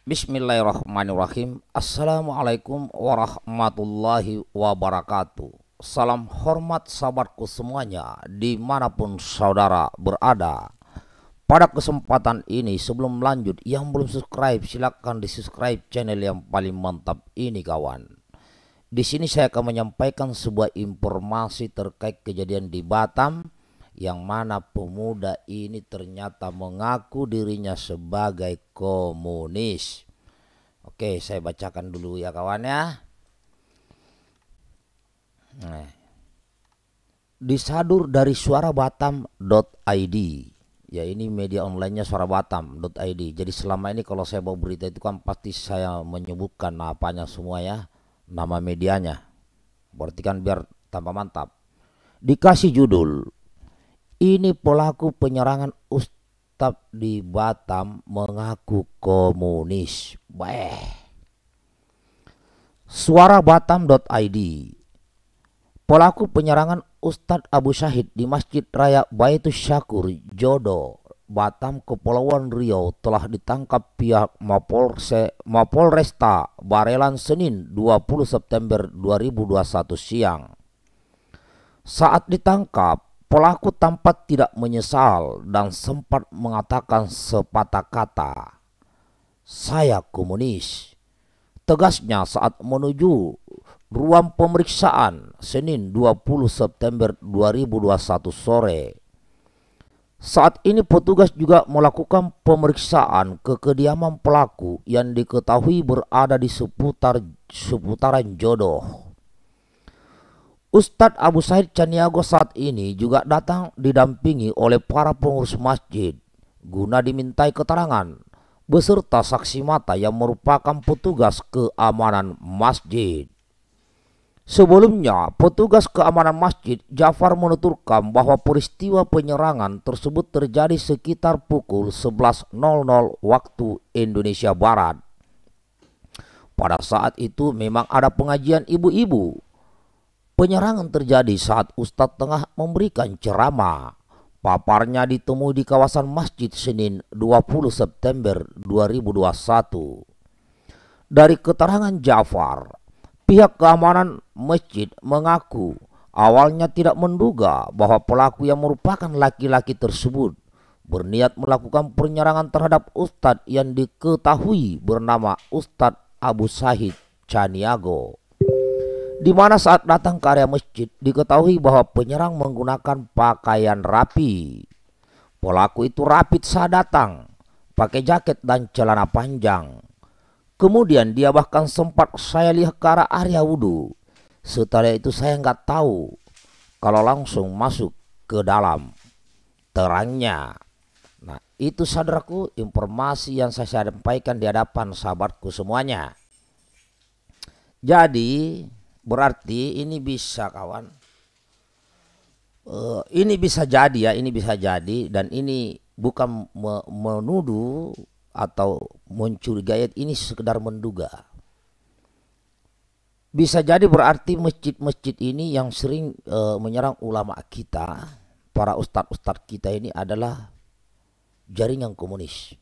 Bismillahirrahmanirrahim. Assalamualaikum warahmatullahi wabarakatuh. Salam hormat sahabatku semuanya dimanapun saudara berada. Pada kesempatan ini sebelum lanjut, yang belum subscribe silahkan di subscribe channel yang paling mantap ini kawan. Di sini saya akan menyampaikan sebuah informasi terkait kejadian di Batam, yang mana pemuda ini ternyata mengaku dirinya sebagai komunis. Oke, saya bacakan dulu ya kawan ya. Disadur dari suarabatam.id. Ya, ini media onlinenya suarabatam.id. Jadi selama ini kalau saya bawa berita itu kan pasti saya menyebutkan apanya semua ya, nama medianya. Berarti kan biar tambah mantap. Dikasih judul, ini pelaku penyerangan ustadz di Batam mengaku komunis. Suarabatam.id. Pelaku penyerangan Ustadz Abu Syahid di Masjid Raya Baitus Syakur, Jodo, Batam, Kepulauan Riau telah ditangkap pihak Mapolresta Barelang Senin 20 September 2021 siang. Saat ditangkap, pelaku tampak tidak menyesal dan sempat mengatakan sepatah kata, "Saya komunis," tegasnya saat menuju ruang pemeriksaan Senin 20 September 2021 sore. Saat ini petugas juga melakukan pemeriksaan ke kediaman pelaku yang diketahui berada di seputaran Jodoh. Ustadz Abu Syahid Caniago saat ini juga datang didampingi oleh para pengurus masjid guna dimintai keterangan beserta saksi mata yang merupakan petugas keamanan masjid. Sebelumnya, petugas keamanan masjid Jafar menuturkan bahwa peristiwa penyerangan tersebut terjadi sekitar pukul 11.00 waktu Indonesia Barat. Pada saat itu memang ada pengajian ibu-ibu. Penyerangan terjadi saat Ustadz tengah memberikan ceramah. Paparnya ditemui di kawasan masjid Senin 20 September 2021. Dari keterangan Jafar, pihak keamanan masjid mengaku awalnya tidak menduga bahwa pelaku yang merupakan laki-laki tersebut berniat melakukan penyerangan terhadap Ustadz yang diketahui bernama Ustadz Abu Syahid Caniago. Di mana saat datang ke area masjid diketahui bahwa penyerang menggunakan pakaian rapi. Pelaku itu rapi saat datang, pakai jaket dan celana panjang. Kemudian dia bahkan sempat saya lihat ke arah area wudhu. Setelah itu saya nggak tahu kalau langsung masuk ke dalam, terangnya. Nah, itu saudaraku informasi yang saya sampaikan di hadapan sahabatku semuanya. Jadi berarti ini bisa kawan, ini bisa jadi ya, ini bisa jadi, dan ini bukan menuduh atau mencurigai, ini sekedar menduga. Bisa jadi berarti masjid-masjid ini yang sering menyerang ulama kita, para ustadz-ustadz kita ini adalah jaringan komunis.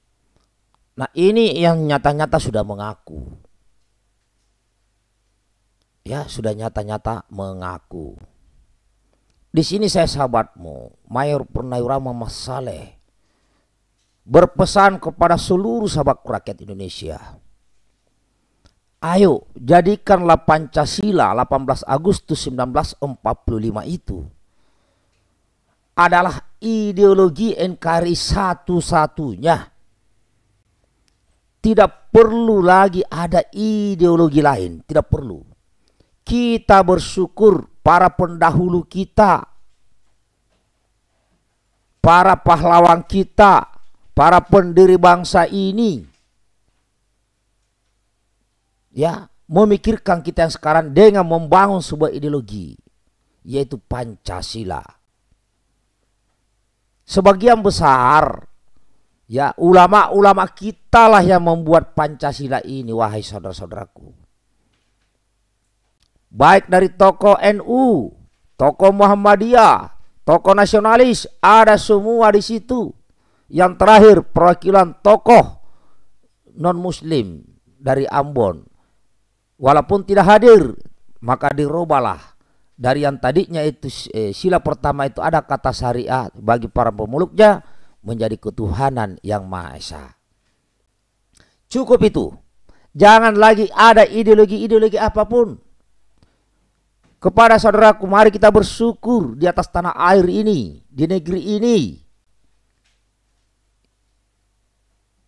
Nah, ini yang nyata-nyata sudah mengaku. Ya, sudah nyata-nyata mengaku. Di sini saya sahabatmu, Mayor Purnawirawan Muhammad Saleh, berpesan kepada seluruh sahabat rakyat Indonesia. Ayo, jadikanlah Pancasila 18 Agustus 1945 itu adalah ideologi NKRI satu-satunya. Tidak perlu lagi ada ideologi lain, tidak perlu. Kita bersyukur para pendahulu kita, para pahlawan kita, para pendiri bangsa ini, ya, memikirkan kita yang sekarang dengan membangun sebuah ideologi, yaitu Pancasila. Sebagian besar, ya, ulama-ulama kita lah yang membuat Pancasila ini, wahai saudara-saudaraku. Baik dari tokoh NU, tokoh Muhammadiyah, tokoh nasionalis, ada semua di situ. Yang terakhir perwakilan tokoh non-muslim dari Ambon, walaupun tidak hadir, maka dirubahlah dari yang tadinya itu sila pertama itu ada kata syariah bagi para pemeluknya menjadi ketuhanan yang Maha Esa. Cukup itu. Jangan lagi ada ideologi-ideologi apapun. Kepada saudaraku, mari kita bersyukur di atas tanah air ini, di negeri ini.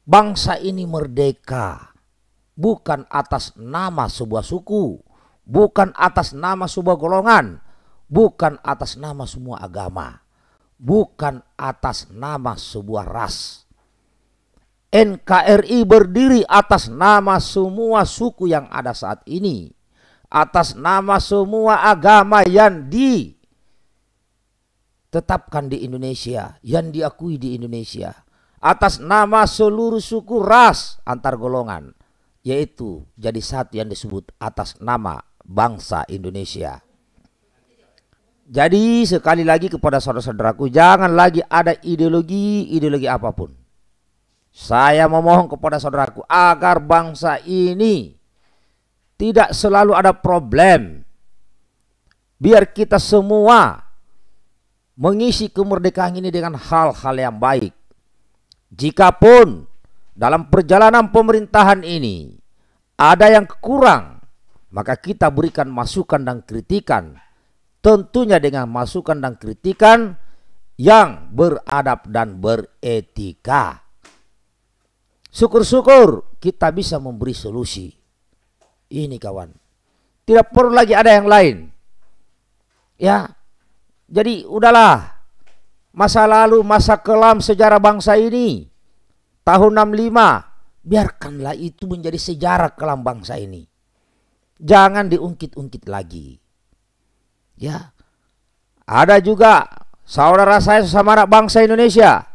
Bangsa ini merdeka bukan atas nama sebuah suku, bukan atas nama sebuah golongan, bukan atas nama semua agama, bukan atas nama sebuah ras. NKRI berdiri atas nama semua suku yang ada saat ini, atas nama semua agama yang ditetapkan di Indonesia, yang diakui di Indonesia, atas nama seluruh suku ras antar golongan, yaitu jadi satu yang disebut atas nama bangsa Indonesia. Jadi sekali lagi kepada saudara-saudaraku, jangan lagi ada ideologi apapun. Saya memohon kepada saudaraku agar bangsa ini tidak selalu ada problem. Biar kita semua mengisi kemerdekaan ini dengan hal-hal yang baik. Jikapun dalam perjalanan pemerintahan ini ada yang kurang, maka kita berikan masukan dan kritikan. Tentunya dengan masukan dan kritikan yang beradab dan beretika. Syukur-syukur kita bisa memberi solusi. Ini kawan, tidak perlu lagi ada yang lain. Ya, jadi udahlah. Masa lalu, masa kelam sejarah bangsa ini, tahun 65, biarkanlah itu menjadi sejarah kelam bangsa ini. Jangan diungkit-ungkit lagi. Ya, ada juga saudara saya sesama anak bangsa Indonesia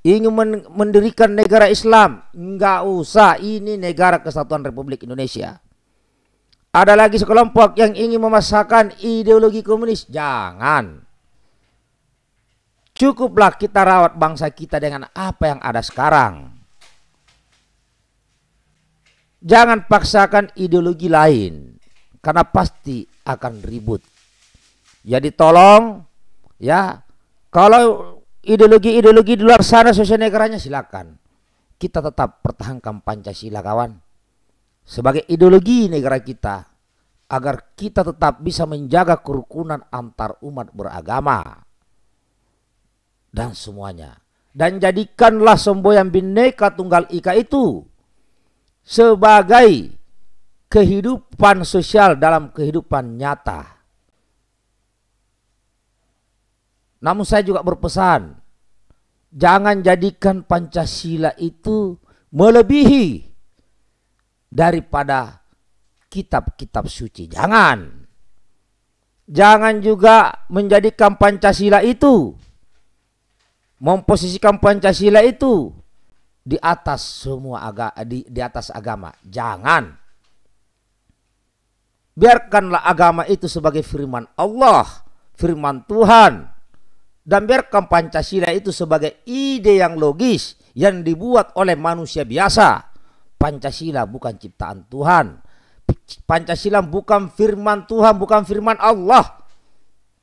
ingin mendirikan negara Islam. Enggak usah, ini negara kesatuan Republik Indonesia. Ada lagi sekelompok yang ingin memasakkan ideologi komunis. Jangan. Cukuplah kita rawat bangsa kita dengan apa yang ada sekarang. Jangan paksakan ideologi lain, karena pasti akan ribut. Jadi tolong ya, kalau ideologi di luar sana sosial negaranya silakan. Kita tetap pertahankan Pancasila kawan, sebagai ideologi negara kita, agar kita tetap bisa menjaga kerukunan antar umat beragama dan semuanya. Dan jadikanlah semboyan Bhinneka Tunggal Ika itu sebagai kehidupan sosial dalam kehidupan nyata. Namun saya juga berpesan, jangan jadikan Pancasila itu melebihi daripada kitab-kitab suci. Jangan juga menjadikan Pancasila itu, memposisikan Pancasila itu di atas semua di atas agama. Jangan. Biarkanlah agama itu sebagai firman Allah, firman Tuhan. Dan biarkan Pancasila itu sebagai ide yang logis yang dibuat oleh manusia biasa. Pancasila bukan ciptaan Tuhan. Pancasila bukan firman Tuhan, bukan firman Allah.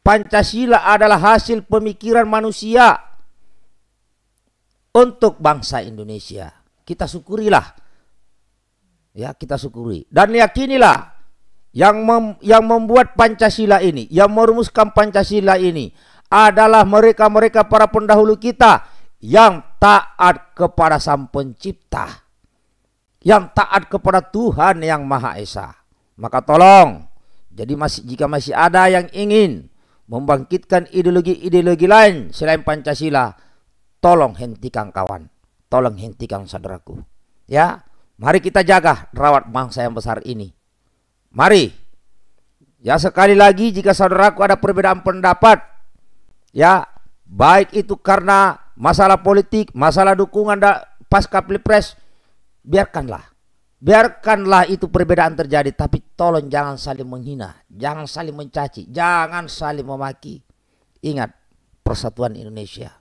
Pancasila adalah hasil pemikiran manusia untuk bangsa Indonesia. Kita syukurilah. Ya, kita syukuri. Dan yakinilah yang membuat Pancasila ini, yang merumuskan Pancasila ini adalah mereka-mereka para pendahulu kita yang taat kepada Sang Pencipta, yang taat kepada Tuhan yang Maha Esa. Maka tolong, jadi jika masih ada yang ingin membangkitkan ideologi-ideologi lain selain Pancasila, tolong hentikan kawan, tolong hentikan saudaraku. Ya, mari kita jaga rawat bangsa yang besar ini. Mari. Ya, sekali lagi jika saudaraku ada perbedaan pendapat, ya, baik itu karena masalah politik, masalah dukungan pasca Pilpres, biarkanlah itu perbedaan terjadi, tapi tolong jangan saling menghina, jangan saling mencaci, jangan saling memaki. Ingat, persatuan Indonesia.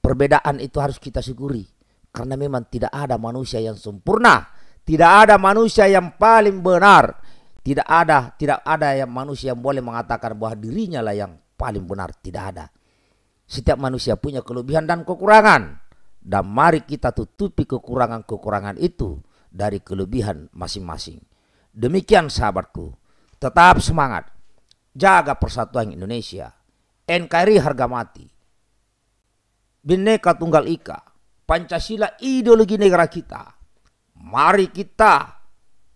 Perbedaan itu harus kita syukuri, Karena memang tidak ada manusia yang sempurna, tidak ada manusia yang paling benar, tidak ada yang manusia yang boleh mengatakan bahwa dirinya lah yang paling benar, tidak ada. Setiap manusia punya kelebihan dan kekurangan, dan mari kita tutupi kekurangan-kekurangan itu dari kelebihan masing-masing. Demikian sahabatku, tetap semangat, jaga persatuan Indonesia, NKRI harga mati, Bhinneka Tunggal Ika, Pancasila ideologi negara kita. Mari kita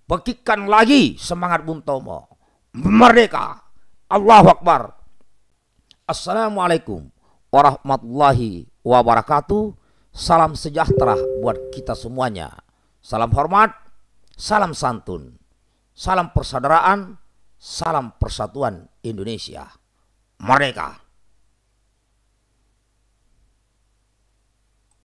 bangkitkan lagi semangat Bung Tomo. Merdeka. Allahu Akbar. Assalamualaikum warahmatullahi wabarakatuh. Salam sejahtera buat kita semuanya. Salam hormat, salam santun, salam persaudaraan, salam persatuan Indonesia. Merdeka.